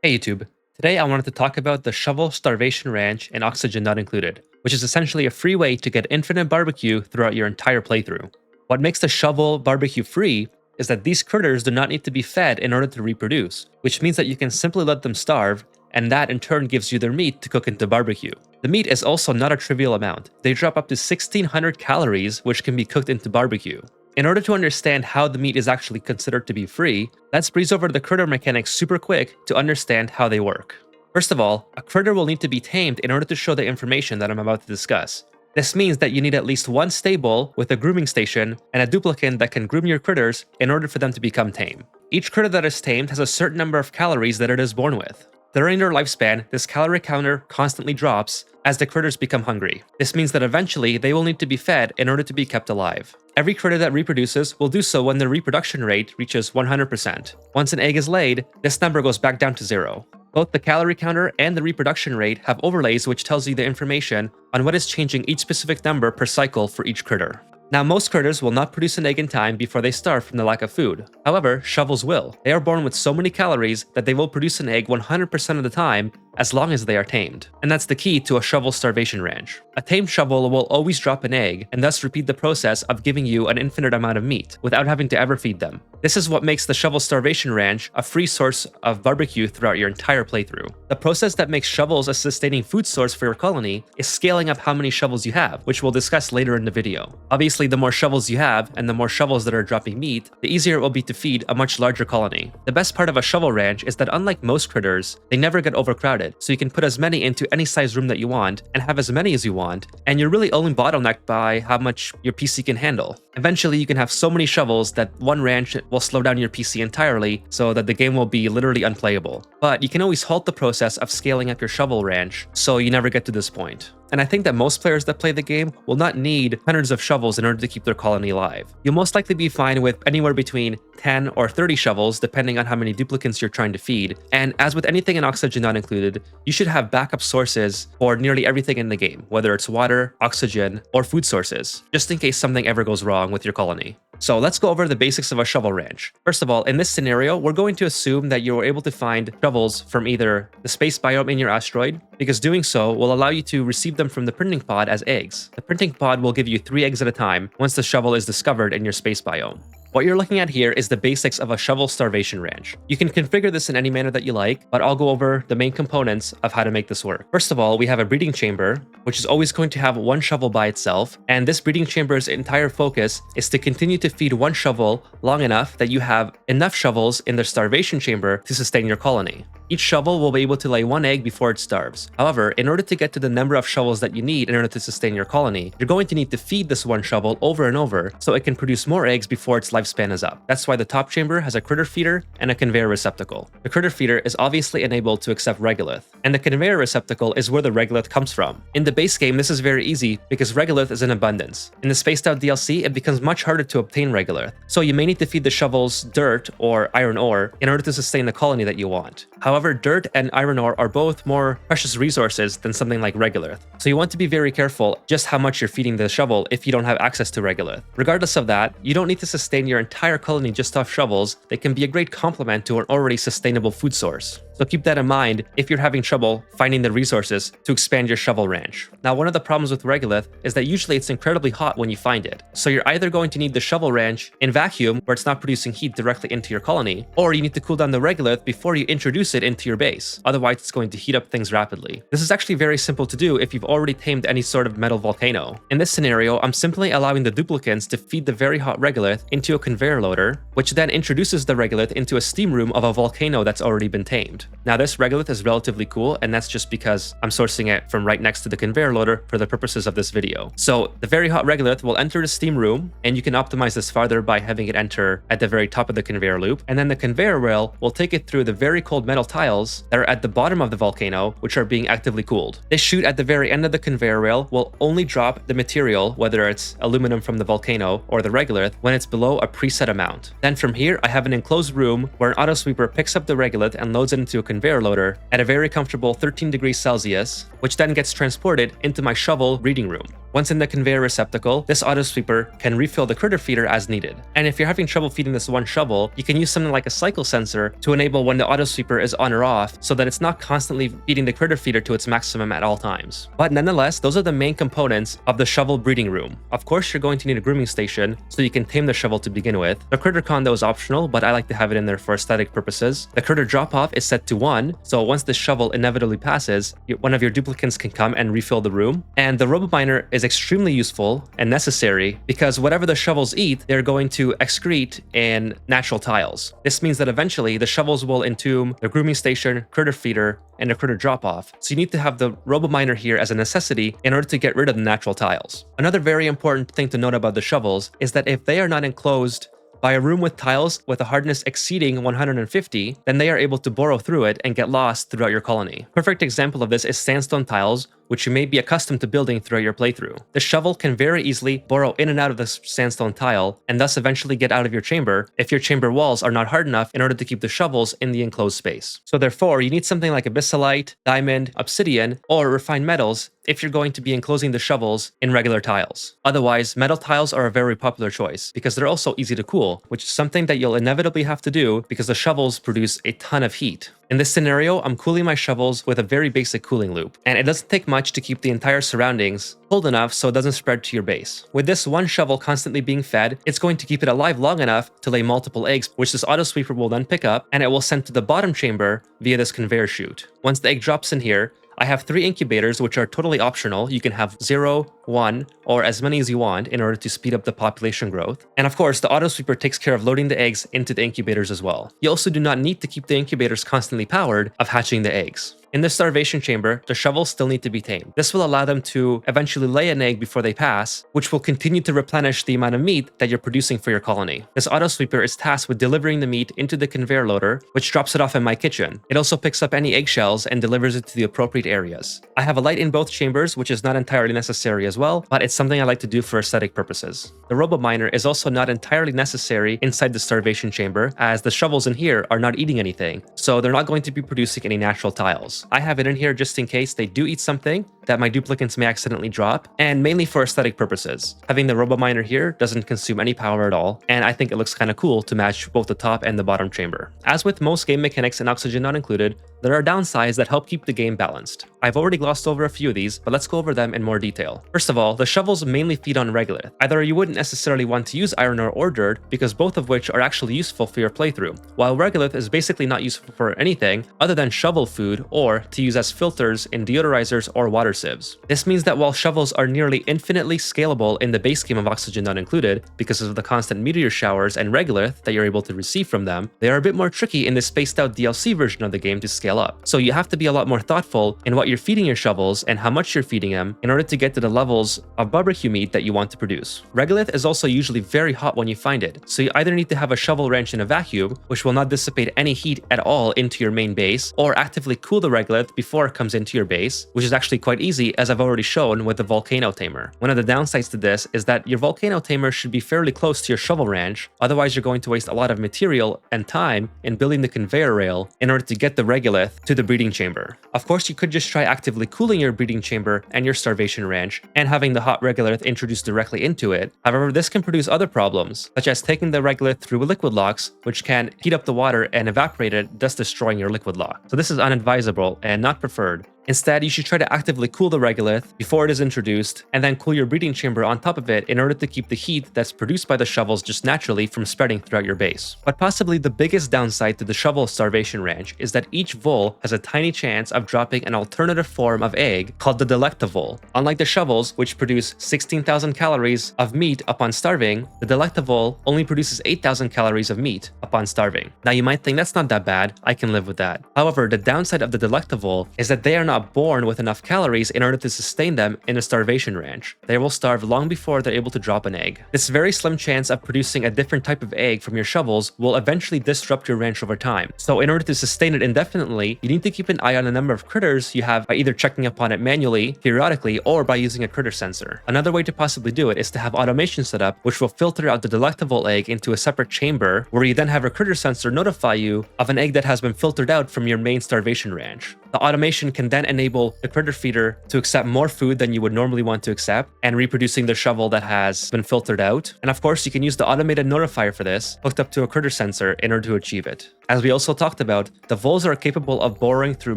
Hey YouTube, today I wanted to talk about the Shovel Starvation Ranch and Oxygen Not Included, which is essentially a free way to get infinite barbecue throughout your entire playthrough. What makes the shovel barbecue free is that these critters do not need to be fed in order to reproduce, which means that you can simply let them starve, and that in turn gives you their meat to cook into barbecue. The meat is also not a trivial amount. They drop up to 1600 calories, which can be cooked into barbecue. In order to understand how the meat is actually considered to be free, let's breeze over the critter mechanics super quick to understand how they work. First of all, a critter will need to be tamed in order to show the information that I'm about to discuss. This means that you need at least one stable with a grooming station and a duplicant that can groom your critters in order for them to become tame. Each critter that is tamed has a certain number of calories that it is born with. During their lifespan, this calorie counter constantly drops as the critters become hungry. This means that eventually they will need to be fed in order to be kept alive. Every critter that reproduces will do so when their reproduction rate reaches 100%. Once an egg is laid, this number goes back down to 0. Both the calorie counter and the reproduction rate have overlays which tells you the information on what is changing each specific number per cycle for each critter. Now, most critters will not produce an egg in time before they starve from the lack of food. However, shovels will. They are born with so many calories that they will produce an egg 100% of the time as long as they are tamed. And that's the key to a shovel starvation ranch. A tamed shovel will always drop an egg and thus repeat the process of giving you an infinite amount of meat without having to ever feed them. This is what makes the shovel starvation ranch a free source of barbecue throughout your entire playthrough. The process that makes shovels a sustaining food source for your colony is scaling up how many shovels you have, which we'll discuss later in the video. Obviously, the more shovels you have and the more shovels that are dropping meat, the easier it will be to feed a much larger colony. The best part of a shovel ranch is that unlike most critters, they never get overcrowded. So you can put as many into any size room that you want and have as many as you want, and you're really only bottlenecked by how much your PC can handle. Eventually, you can have so many shovels that one ranch will slow down your PC entirely so that the game will be literally unplayable. But you can always halt the process of scaling up your shovel ranch so you never get to this point. And I think that most players that play the game will not need hundreds of shovels in order to keep their colony alive. You'll most likely be fine with anywhere between 10 or 30 shovels depending on how many duplicants you're trying to feed. And as with anything in Oxygen Not Included, you should have backup sources for nearly everything in the game, whether it's water, oxygen, or food sources, just in case something ever goes wrong with your colony. So let's go over the basics of a shovel ranch. First of all, in this scenario, we're going to assume that you were able to find shovels from either the space biome in your asteroid, because doing so will allow you to receive them from the printing pod as eggs. The printing pod will give you 3 eggs at a time once the shovel is discovered in your space biome. What you're looking at here is the basics of a shovel starvation ranch. You can configure this in any manner that you like, but I'll go over the main components of how to make this work. First of all, we have a breeding chamber, which is always going to have one shovel by itself, and this breeding chamber's entire focus is to continue to feed one shovel long enough that you have enough shovels in the starvation chamber to sustain your colony. Each shovel will be able to lay 1 egg before it starves. However, in order to get to the number of shovels that you need in order to sustain your colony, you're going to need to feed this one shovel over and over so it can produce more eggs before its lifespan is up. That's why the top chamber has a critter feeder and a conveyor receptacle. The critter feeder is obviously enabled to accept regolith, and the conveyor receptacle is where the regolith comes from. In the base game, this is very easy because regolith is in abundance. In the Spaced Out DLC, it becomes much harder to obtain regolith, so you may need to feed the shovels dirt or iron ore in order to sustain the colony that you want. However, dirt and iron ore are both more precious resources than something like regolith, so you want to be very careful just how much you're feeding the shovel if you don't have access to regolith. Regardless of that, you don't need to sustain your entire colony just off shovels. They can be a great complement to an already sustainable food source. So keep that in mind if you're having trouble finding the resources to expand your shovel ranch. Now, one of the problems with regolith is that usually it's incredibly hot when you find it. So you're either going to need the shovel ranch in vacuum where it's not producing heat directly into your colony, or you need to cool down the regolith before you introduce it into your base. Otherwise, it's going to heat up things rapidly. This is actually very simple to do if you've already tamed any sort of metal volcano. In this scenario, I'm simply allowing the duplicants to feed the very hot regolith into a conveyor loader, which then introduces the regolith into a steam room of a volcano that's already been tamed. Now, this regolith is relatively cool, and that's just because I'm sourcing it from right next to the conveyor loader for the purposes of this video. So the very hot regolith will enter the steam room, and you can optimize this farther by having it enter at the very top of the conveyor loop, and then the conveyor rail will take it through the very cold metal tiles that are at the bottom of the volcano, which are being actively cooled. This chute at the very end of the conveyor rail will only drop the material, whether it's aluminum from the volcano or the regolith, when it's below a preset amount. Then from here, I have an enclosed room where an auto sweeper picks up the regolith and loads it into a conveyor loader at a very comfortable 13 degrees Celsius, which then gets transported into my shovel reading room. Once in the conveyor receptacle, this auto sweeper can refill the critter feeder as needed. And if you're having trouble feeding this one shovel, you can use something like a cycle sensor to enable when the auto sweeper is on or off so that it's not constantly feeding the critter feeder to its maximum at all times. But nonetheless, those are the main components of the shovel breeding room. Of course, you're going to need a grooming station so you can tame the shovel to begin with. The critter condo is optional, but I like to have it in there for aesthetic purposes. The critter drop-off is set to 1, so once the shovel inevitably passes, one of your duplicants can come and refill the room. And the robominer is extremely useful and necessary because whatever the shovels eat, they're going to excrete in natural tiles. This means that eventually the shovels will entomb the grooming station, critter feeder, and a critter drop-off. So you need to have the robominer here as a necessity in order to get rid of the natural tiles. Another very important thing to note about the shovels is that if they are not enclosed by a room with tiles with a hardness exceeding 150, then they are able to burrow through it and get lost throughout your colony. Perfect example of this is sandstone tiles, which you may be accustomed to building throughout your playthrough. The shovel can very easily burrow in and out of the sandstone tile, and thus eventually get out of your chamber if your chamber walls are not hard enough in order to keep the shovels in the enclosed space. So therefore, you need something like abyssalite, diamond, obsidian, or refined metals if you're going to be enclosing the shovels in regular tiles. Otherwise, metal tiles are a very popular choice because they're also easy to cool, which is something that you'll inevitably have to do because the shovels produce a ton of heat. In this scenario, I'm cooling my shovels with a very basic cooling loop, and it doesn't take much to keep the entire surroundings cold enough so it doesn't spread to your base. With this one shovel constantly being fed, it's going to keep it alive long enough to lay multiple eggs, which this auto sweeper will then pick up, and it will send to the bottom chamber via this conveyor chute. Once the egg drops in here, I have 3 incubators, which are totally optional. You can have 0, 1, or as many as you want in order to speed up the population growth. And of course, the auto sweeper takes care of loading the eggs into the incubators as well. You also do not need to keep the incubators constantly powered of hatching the eggs. In the starvation chamber, the shovels still need to be tamed. This will allow them to eventually lay an egg before they pass, which will continue to replenish the amount of meat that you're producing for your colony. This auto sweeper is tasked with delivering the meat into the conveyor loader, which drops it off in my kitchen. It also picks up any eggshells and delivers it to the appropriate areas. I have a light in both chambers, which is not entirely necessary as well, but it's something I like to do for aesthetic purposes. The robominer is also not entirely necessary inside the starvation chamber, as the shovels in here are not eating anything, so they're not going to be producing any natural tiles. I have it in here just in case they do eat something that my duplicants may accidentally drop, and mainly for aesthetic purposes. Having the robominer here doesn't consume any power at all, and I think it looks kind of cool to match both the top and the bottom chamber. As with most game mechanics and oxygen not included, there are downsides that help keep the game balanced. I've already glossed over a few of these, but let's go over them in more detail. First of all, the shovels mainly feed on regolith. Either you wouldn't necessarily want to use iron ore or dirt, because both of which are actually useful for your playthrough, while regolith is basically not useful for anything other than shovel food or to use as filters in deodorizers or water sieves. This means that while shovels are nearly infinitely scalable in the base game of Oxygen Not Included, because of the constant meteor showers and regolith that you're able to receive from them, they are a bit more tricky in the spaced out DLC version of the game to scale up. So you have to be a lot more thoughtful in what you're feeding your shovels and how much you're feeding them in order to get to the levels of barbecue meat that you want to produce. Regolith is also usually very hot when you find it, so you either need to have a shovel ranch in a vacuum, which will not dissipate any heat at all into your main base, or actively cool the regolith before it comes into your base, which is actually quite easy, as I've already shown with the volcano tamer. One of the downsides to this is that your volcano tamer should be fairly close to your shovel ranch, otherwise you're going to waste a lot of material and time in building the conveyor rail in order to get the regolith to the breeding chamber. Of course, you could just try actively cooling your breeding chamber and your starvation ranch and having the hot regolith introduced directly into it. However, this can produce other problems, such as taking the regolith through liquid locks, which can heat up the water and evaporate it, thus destroying your liquid lock. So this is unadvisable and not preferred. Instead, you should try to actively cool the regolith before it is introduced, and then cool your breeding chamber on top of it in order to keep the heat that's produced by the shovels just naturally from spreading throughout your base. But possibly the biggest downside to the shovel starvation ranch is that each vole has a tiny chance of dropping an alternative form of egg called the delectavole. Unlike the shovels, which produce 16,000 calories of meat upon starving, the delectavole only produces 8,000 calories of meat upon starving. Now you might think that's not that bad, I can live with that. However, the downside of the delectavole is that they are not born with enough calories in order to sustain them in a starvation ranch. They will starve long before they're able to drop an egg. This very slim chance of producing a different type of egg from your shovels will eventually disrupt your ranch over time. So in order to sustain it indefinitely, you need to keep an eye on the number of critters you have by either checking upon it manually, periodically, or by using a critter sensor. Another way to possibly do it is to have automation set up, which will filter out the delectable egg into a separate chamber, where you then have a critter sensor notify you of an egg that has been filtered out from your main starvation ranch. The automation can then enable the critter feeder to accept more food than you would normally want to accept and reproducing the shovel that has been filtered out. And of course, you can use the automated notifier for this, hooked up to a critter sensor in order to achieve it. As we also talked about, the voles are capable of boring through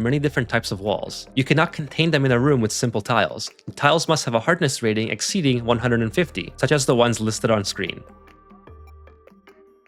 many different types of walls. You cannot contain them in a room with simple tiles. Tiles must have a hardness rating exceeding 150, such as the ones listed on screen.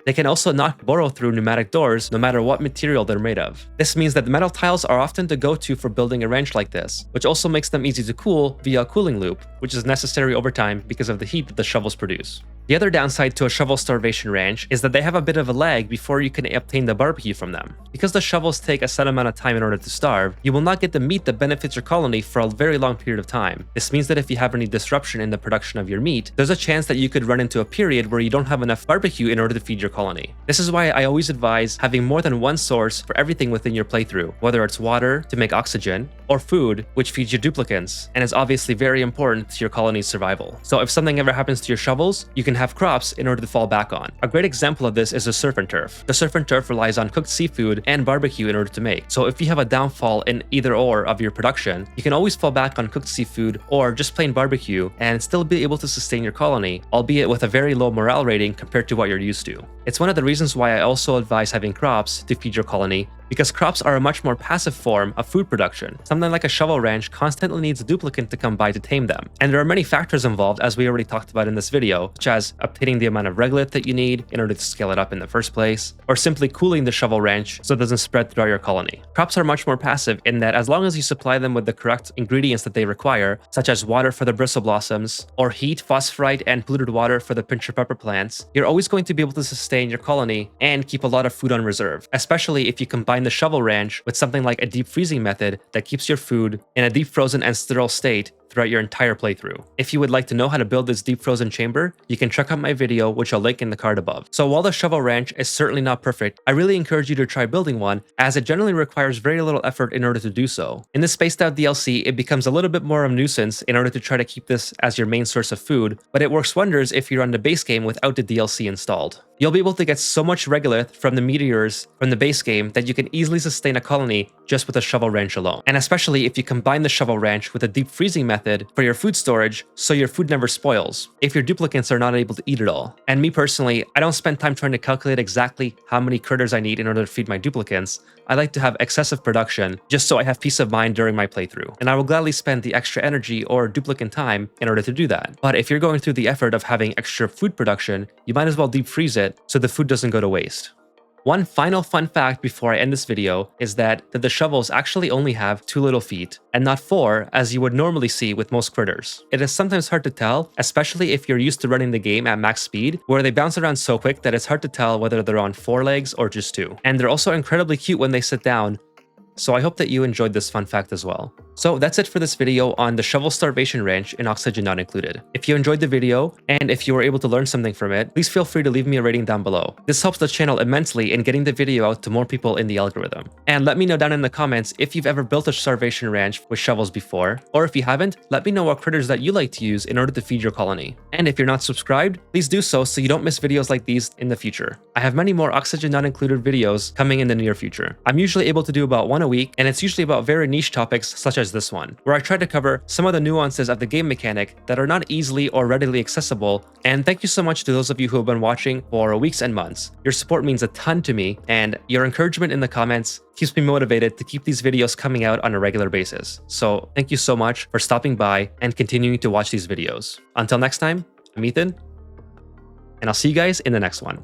They can also not burrow through pneumatic doors no matter what material they're made of. This means that the metal tiles are often the go-to for building a ranch like this, which also makes them easy to cool via a cooling loop, which is necessary over time because of the heat that the shovels produce. The other downside to a shovel starvation ranch is that they have a bit of a lag before you can obtain the barbecue from them. Because the shovels take a set amount of time in order to starve, you will not get the meat that benefits your colony for a very long period of time. This means that if you have any disruption in the production of your meat, there's a chance that you could run into a period where you don't have enough barbecue in order to feed your colony. This is why I always advise having more than one source for everything within your playthrough, whether it's water to make oxygen, or food, which feeds your duplicants, and is obviously very important to your colony's survival. So if something ever happens to your shovels, you can have crops in order to fall back on. A great example of this is the surf and turf. The surf and turf relies on cooked seafood and barbecue in order to make. So if you have a downfall in either or of your production, you can always fall back on cooked seafood or just plain barbecue and still be able to sustain your colony, albeit with a very low morale rating compared to what you're used to. It's one of the reasons why I also advise having crops to feed your colony, because crops are a much more passive form of food production. Something like a shovel ranch constantly needs a duplicant to come by to tame them. And there are many factors involved, as we already talked about in this video, such as obtaining the amount of regolith that you need in order to scale it up in the first place, or simply cooling the shovel ranch so it doesn't spread throughout your colony. Crops are much more passive in that as long as you supply them with the correct ingredients that they require, such as water for the bristle blossoms, or heat, phosphorite, and polluted water for the pincher pepper plants, you're always going to be able to sustain your colony and keep a lot of food on reserve, especially if you combine the shovel ranch with something like a deep freezing method that keeps your food in a deep frozen and sterile state throughout your entire playthrough. If you would like to know how to build this deep frozen chamber, you can check out my video, which I'll link in the card above. So while the shovel ranch is certainly not perfect, I really encourage you to try building one, as it generally requires very little effort in order to do so. In the Spaced Out DLC, it becomes a little bit more of a nuisance in order to try to keep this as your main source of food, but it works wonders if you're on the base game without the DLC installed. You'll be able to get so much regolith from the meteors from the base game that you can easily sustain a colony just with a shovel ranch alone. And especially if you combine the shovel ranch with a deep freezing method for your food storage so your food never spoils, if your duplicants are not able to eat it all. And me personally, I don't spend time trying to calculate exactly how many critters I need in order to feed my duplicants. I like to have excessive production just so I have peace of mind during my playthrough. And I will gladly spend the extra energy or duplicant time in order to do that. But if you're going through the effort of having extra food production, you might as well deep freeze it so the food doesn't go to waste. One final fun fact before I end this video is that the shovels actually only have 2 little feet, and not 4 as you would normally see with most critters. It is sometimes hard to tell, especially if you're used to running the game at max speed, where they bounce around so quick that it's hard to tell whether they're on 4 legs or just 2. And they're also incredibly cute when they sit down, so I hope that you enjoyed this fun fact as well. So that's it for this video on the shovel starvation ranch and oxygen not included. If you enjoyed the video, and if you were able to learn something from it, please feel free to leave me a rating down below. This helps the channel immensely in getting the video out to more people in the algorithm. And let me know down in the comments if you've ever built a starvation ranch with shovels before, or if you haven't, let me know what critters that you like to use in order to feed your colony. And if you're not subscribed, please do so you don't miss videos like these in the future. I have many more oxygen not included videos coming in the near future. I'm usually able to do about one a week, and it's usually about very niche topics such as this one, where I try to cover some of the nuances of the game mechanic that are not easily or readily accessible. And thank you so much to those of you who have been watching for weeks and months. Your support means a ton to me, and your encouragement in the comments keeps me motivated to keep these videos coming out on a regular basis. So thank you so much for stopping by and continuing to watch these videos. Until next time, I'm Ethan, and I'll see you guys in the next one.